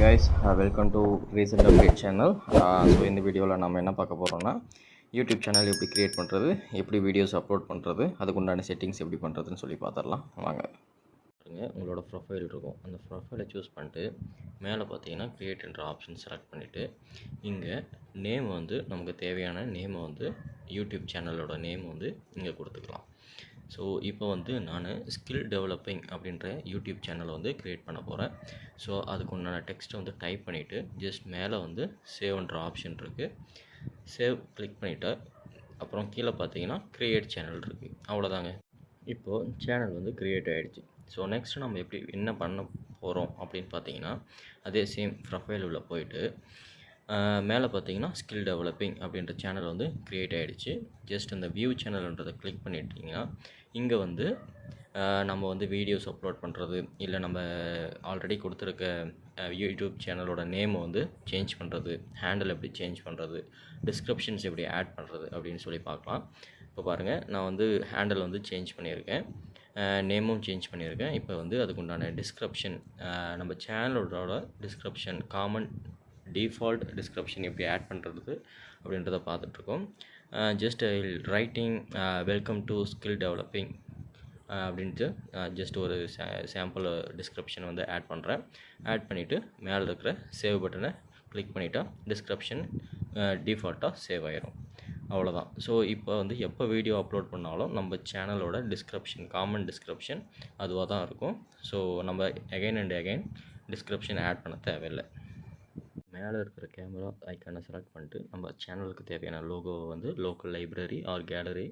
guys, welcome to recent update channel. So இந்த வீடியோவில் நம்ம என்ன பார்க்க போகிறோம்னா யூடியூப் சேனல் எப்படி க்ரியேட் பண்ணுறது, எப்படி வீடியோஸ் அப்லோட் பண்ணுறது, அதுக்கு உண்டான செட்டிங்ஸ் எப்படி பண்ணுறதுன்னு சொல்லி பார்த்துடலாம் வாங்க. பாருங்கள், உங்களோட ப்ரொஃபைல் இருக்கும். அந்த ப்ரொஃபைலை சூஸ் பண்ணிட்டு மேலே பார்த்தீங்கன்னா க்ரியேட் என்ற ஆப்ஷன் செலக்ட் பண்ணிவிட்டு இங்கே நேம் வந்து நமக்கு தேவையான நேமை வந்து யூடியூப் சேனலோட நேம் வந்து இங்கே கொடுத்துக்கலாம். ஸோ இப்போ வந்து நான் ஸ்கில் டெவலப்பிங் அப்படின்ற யூடியூப் சேனலை வந்து க்ரியேட் பண்ண போகிறேன். ஸோ அதுக்கு உண்டான டெக்ஸ்ட்டை வந்து டைப் பண்ணிவிட்டு ஜஸ்ட் மேலே வந்து சேவ்ன்ற ஆப்ஷன் இருக்குது. சேவ் கிளிக் பண்ணிவிட்டு அப்புறம் கீழே பார்த்தீங்கன்னா க்ரியேட் சேனல் இருக்குது. அவ்வளோதாங்க. இப்போது சேனல் வந்து க்ரியேட் ஆகிடுச்சு. ஸோ நெக்ஸ்ட் நம்ம எப்படி என்ன பண்ண போகிறோம் அப்படின்னு பார்த்தீங்கன்னா அதே சேம் ப்ரொஃபைல் உள்ள போயிட்டு மேலே பார்த்தீங்கன்னா ஸ்கில் டெவலப்பிங் அப்படின்ற சேனல் வந்து க்ரியேட் ஆகிடுச்சு. ஜஸ்ட் அந்த வியூ சேனல்ன்றதை கிளிக் பண்ணிட்டீங்கன்னா இங்கே வந்து நம்ம வந்து வீடியோஸ் அப்லோட் பண்ணுறது, இல்லை நம்ம ஆல்ரெடி கொடுத்துருக்க யூடியூப் சேனலோட நேமை வந்து சேஞ்ச் பண்ணுறது, ஹேண்டில் எப்படி சேஞ்ச் பண்ணுறது, டிஸ்கிரிப்ஷன்ஸ் எப்படி ஆட் பண்ணுறது அப்படின்னு சொல்லி பார்க்கலாம். இப்போ பாருங்கள், நான் வந்து ஹேண்டில் வந்து சேஞ்ச் பண்ணியிருக்கேன், நேமும் சேஞ்ச் பண்ணியிருக்கேன். இப்போ வந்து அதுக்கு உண்டான டிஸ்கிரிப்ஷன், நம்ம சேனலோட டிஸ்கிரிப்ஷன், காமன் டிஃபால்ட் டிஸ்கிரிப்ஷன் எப்படி ஆட் பண்ணுறது அப்படின்றத பார்த்துட்ருக்கோம். Just writing welcome to skill developing அப்படின்ட்டு ஜஸ்ட் ஒரு சாம்பிள் டிஸ்கிரிப்ஷன் வந்து ஆட் பண்ணுறேன். ஆட் பண்ணிவிட்டு மேலே இருக்கிற சேவ் பட்டனை கிளிக் பண்ணிட்டா டிஸ்கிரிப்ஷன் டிஃபால்ட்டாக சேவ் ஆயிரும். அவ்வளோதான். ஸோ இப்போ வந்து எப்போ வீடியோ அப்லோட் பண்ணாலும் நம்ம சேனலோட டிஸ்கிரிப்ஷன், காமன் டிஸ்கிரிப்ஷன் அதுவாக தான் இருக்கும். ஸோ நம்ம again and again description add பண்ண தேவையில்லை. மேலே இருக்கிற கேமரா ஐக்கானை செலக்ட் பண்ணிட்டு நம்ம சேனலுக்கு தேவையான லோகோவை வந்து local library or gallery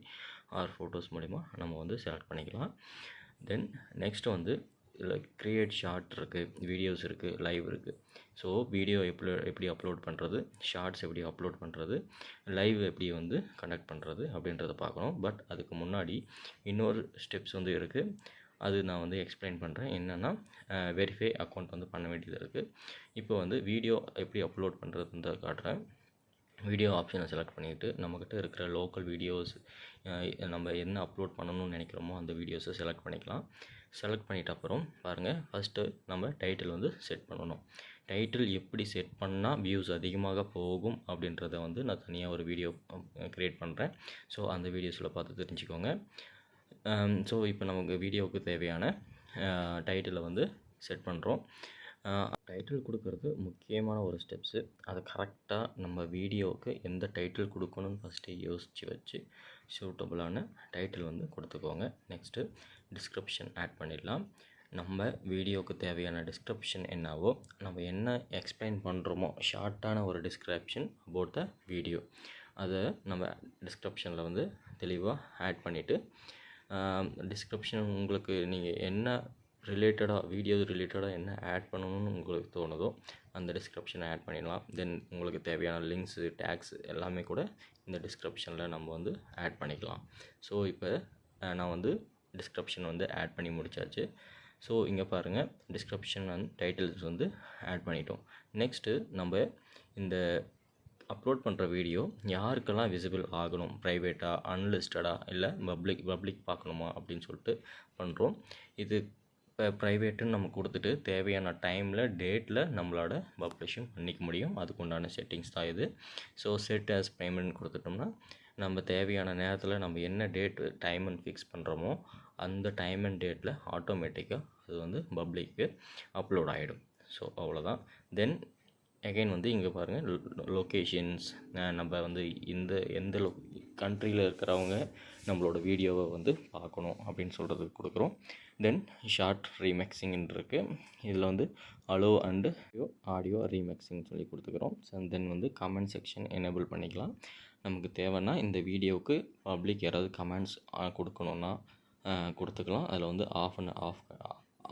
or photos மூலிமா நம்ம வந்து செலக்ட் பண்ணிக்கலாம். தென் நெக்ஸ்ட்டு வந்து இதில் க்ரியேட் ஷார்ட் இருக்குது, வீடியோஸ் இருக்குது, லைவ் இருக்குது. ஸோ வீடியோ எப்படி அப்லோட் பண்ணுறது, ஷார்ட்ஸ் எப்படி அப்லோட் பண்ணுறது, லைவ் எப்படி வந்து கண்டக்ட் பண்ணுறது அப்படின்றத பார்க்கணும். பட் அதுக்கு முன்னாடி இன்னொரு ஸ்டெப்ஸ் வந்து இருக்குது. அது நான் வந்து எக்ஸ்பிளைன் பண்ணுறேன். என்னென்னா வெரிஃபை அக்கௌண்ட் வந்து பண்ண வேண்டியது இருக்குது. இப்போ வந்து வீடியோ எப்படி அப்லோட் பண்ணுறதுன்னு காட்டுறேன். வீடியோ ஆப்ஷனை செலக்ட் பண்ணிவிட்டு நம்மக்கிட்ட இருக்கிற லோக்கல் வீடியோஸ், நம்ம என்ன அப்லோட் பண்ணணும்னு நினைக்கிறோமோ அந்த வீடியோஸை செலக்ட் பண்ணிக்கலாம். செலக்ட் பண்ணிட்ட அப்புறம் பாருங்கள், ஃபஸ்ட்டு நம்ம டைட்டில் வந்து செட் பண்ணணும். டைட்டில் எப்படி செட் பண்ணால் வியூஸ் அதிகமாக போகும் அப்படின்றத வந்து நான் தனியாக ஒரு வீடியோ க்ரியேட் பண்ணுறேன். ஸோ அந்த வீடியோஸில் பார்த்து தெரிஞ்சுக்கோங்க. ஸோ இப்போ நமக்கு வீடியோவுக்கு தேவையான டைட்டிலை வந்து செட் பண்ணுறோம். டைட்டில் கொடுக்கறது முக்கியமான ஒரு ஸ்டெப்ஸு. அதை கரெக்டாக நம்ம வீடியோவுக்கு எந்த டைட்டில் கொடுக்கணும்னு ஃபஸ்ட்டு யோசித்து வச்சு சூட்டபுளான டைட்டில் வந்து கொடுத்துக்கோங்க. நெக்ஸ்ட்டு டிஸ்கிரிப்ஷன் ஆட் பண்ணிடலாம். நம்ம வீடியோவுக்கு தேவையான டிஸ்கிரிப்ஷன் என்னவோ, நம்ம என்ன எக்ஸ்பிளைன் பண்ணுறோமோ ஷார்ட்டான ஒரு டிஸ்கிரிப்ஷன் அபவுட் த வீடியோ, அதை நம்ம டிஸ்கிரிப்ஷனில் வந்து தெளிவாக ஆட் பண்ணிவிட்டு டிஸ்கிரிப்ஷன் உங்களுக்கு நீங்கள் என்ன ரிலேட்டடாக, வீடியோ ரிலேட்டடாக என்ன ஆட் பண்ணணும்னு உங்களுக்கு தோணுதோ அந்த டிஸ்கிரிப்ஷனை ஆட் பண்ணிடலாம். தென் உங்களுக்கு தேவையான லிங்க்ஸு, டேக்ஸ் எல்லாமே கூட இந்த டிஸ்கிரிப்ஷனில் நம்ம வந்து ஆட் பண்ணிக்கலாம். ஸோ இப்போ நான் வந்து டிஸ்கிரிப்ஷன் வந்து ஆட் பண்ணி முடித்தாச்சு. ஸோ இங்கே பாருங்கள், டிஸ்கிரிப்ஷன் அண்ட் டைட்டில்ஸ் வந்து ஆட் பண்ணிட்டோம். நெக்ஸ்ட்டு நம்ம இந்த அப்லோட் பண்ணுற வீடியோ யாருக்கெல்லாம் விசிபிள் ஆகணும், ப்ரைவேட்டாக, அன்லிஸ்டடாக, இல்லை பப்ளிக் பார்க்கணுமா அப்படின்னு சொல்லிட்டு பண்ணுறோம். இது இப்போ ப்ரைவேட்டுன்னு நம்ம கொடுத்துட்டு தேவையான டைமில், டேட்டில் நம்மளோட பப்ளிஷும் பண்ணிக்க முடியும். அதுக்கு உண்டான செட்டிங்ஸ் தான் இது. ஸோ செட் ஆஸ் பேமெண்ட் கொடுத்துட்டோம்னா நம்ம தேவையான நேரத்தில் நம்ம என்ன டேட்டு டைம் அண்ட் ஃபிக்ஸ் பண்ணுறோமோ அந்த டைம் அண்ட் டேட்டில் ஆட்டோமேட்டிக்காக அது வந்து பப்ளிக்கு அப்லோட் ஆகிடும். ஸோ அவ்வளோதான். தென் அகைன் வந்து இங்கே பாருங்கள், லொக்கேஷன்ஸ், நம்ம வந்து எந்த கண்ட்ரியில் இருக்கிறவங்க நம்மளோட வீடியோவை வந்து பார்க்கணும் அப்படின்னு சொல்கிறதுக்கு கொடுக்குறோம். தென் ஷார்ட் ரீமிக்ஸிங்னு இருக்குது. இதில் வந்து அலோ அண்டு ஆடியோ ரீமிக்ஸிங் சொல்லி கொடுத்துக்கிறோம். தென் வந்து கமெண்ட் செக்ஷன் எனேபிள் பண்ணிக்கலாம். நமக்கு தேவைன்னா இந்த வீடியோவுக்கு பப்ளிக் யாராவது கமெண்ட்ஸ் கொடுக்கணுன்னா கொடுத்துக்கலாம். அதில் வந்து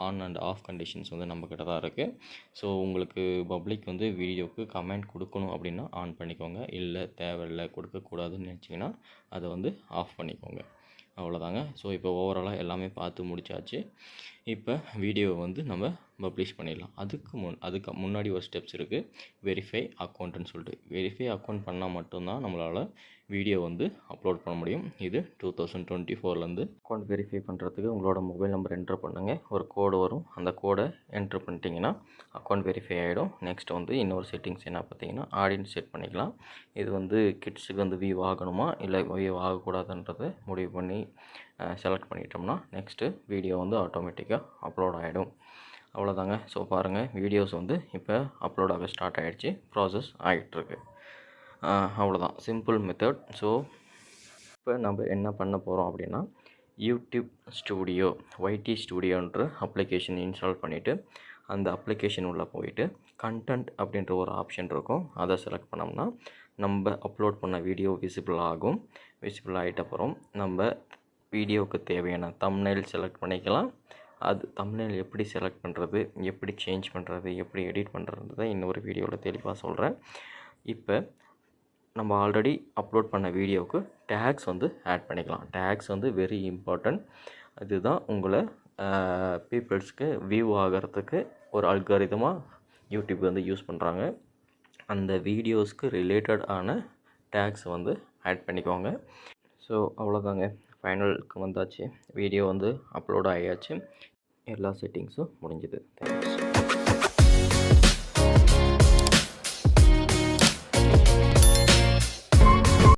ஆன் அண்ட் ஆஃப் கண்டிஷன்ஸ் வந்து நம்மக்கிட்ட தான் இருக்குது. ஸோ உங்களுக்கு பப்ளிக் வந்து வீடியோவுக்கு கமெண்ட் கொடுக்கணும் அப்படின்னா ஆன் பண்ணிக்கோங்க, இல்லை தேவையில்லை கொடுக்கக்கூடாதுன்னு நினச்சிங்கன்னா அதை வந்து ஆஃப் பண்ணிக்கோங்க. அவ்வளோதாங்க. ஸோ இப்போ ஓவராலாக எல்லாமே பார்த்து முடித்தாச்சு. இப்போ வீடியோவை வந்து நம்ம பப்ளிஷ் பண்ணிடலாம். அதுக்கு முன்னாடி ஒரு ஸ்டெப்ஸ் இருக்குது, வெரிஃபை அக்கௌண்ட்டுன்னு சொல்லிட்டு. வெரிஃபை அக்கௌண்ட் பண்ணால் மட்டும்தான் நம்மளால் வீடியோ வந்து அப்லோட் பண்ண முடியும். இது 2024லேருந்து. அக்கௌண்ட் வெரிஃபை பண்ணுறதுக்கு உங்களோட மொபைல் நம்பர் என்ட்ரு பண்ணுங்கள். ஒரு கோடு வரும். அந்த கோடை என்ட்ரு பண்ணிட்டீங்கன்னா அக்கௌண்ட் வெரிஃபை ஆகிடும். நெக்ஸ்ட் வந்து இன்னொரு செட்டிங்ஸ் என்ன பார்த்தீங்கன்னா ஆடியன்ஸ் செட் பண்ணிக்கலாம். இது வந்து கிட்ஸுக்கு வந்து வியூ ஆகணுமா இல்லை வியூ ஆகக்கூடாதுன்றதை முடிவு பண்ணி செலக்ட் பண்ணிட்டோம்னா நெக்ஸ்ட்டு வீடியோ வந்து ஆட்டோமேட்டிக்காக அப்லோட் ஆகிடும். அவ்வளோதாங்க. ஸோ பாருங்கள், வீடியோஸ் வந்து இப்போ அப்லோட் ஆக ஸ்டார்ட் ஆகிடுச்சு. ப்ராசஸ் ஆகிட்டுருக்கு. அவ்வளோதான், சிம்பிள் மெத்தட். ஸோ இப்போ நம்ம என்ன பண்ண போகிறோம் அப்படின்னா யூடியூப் ஸ்டூடியோ ஒய்டி ஸ்டூடியோன்ற அப்ளிகேஷன் இன்ஸ்டால் பண்ணிவிட்டு அந்த அப்ளிகேஷன் உள்ளே போயிட்டு கண்டென்ட் அப்படின்ற ஒரு ஆப்ஷன் இருக்கும். அதை செலக்ட் பண்ணோம்னா நம்ம அப்லோட் பண்ண வீடியோ விசிபிள் ஆகும். விசிபிள் ஆகிட்ட அப்புறம் நம்ம வீடியோவுக்கு தேவையான தம்ப்நெயில் செலக்ட் பண்ணிக்கலாம். அது தம்ப்நெயில் எப்படி செலக்ட் பண்ணுறது, எப்படி சேஞ்ச் பண்ணுறது, எப்படி எடிட் பண்ணுறதை இன்னொரு வீடியோவில் தெளிவாக சொல்கிறேன். இப்போ நம்ம ஆல்ரெடி அப்லோட் பண்ண வீடியோவுக்கு டேக்ஸ் வந்து ஆட் பண்ணிக்கலாம். டேக்ஸ் வந்து வெரி இம்பார்ட்டன்ட். இதுதான் உங்களை பீப்புள்ஸ்க்கு வியூ ஆகிறதுக்கு ஒரு அல்காரிதமாக யூடியூப் வந்து யூஸ் பண்ணுறாங்க. அந்த வீடியோஸ்க்கு ரிலேட்டடான டேக்ஸ் வந்து ஆட் பண்ணிக்கோங்க. ஸோ அவ்வளோதாங்க, ஃபைனலுக்கு வந்தாச்சு. வீடியோ வந்து அப்லோட் ஆகியாச்சு. எல்லா செட்டிங்ஸும் முடிஞ்சுது. தேங்க்ஸ்.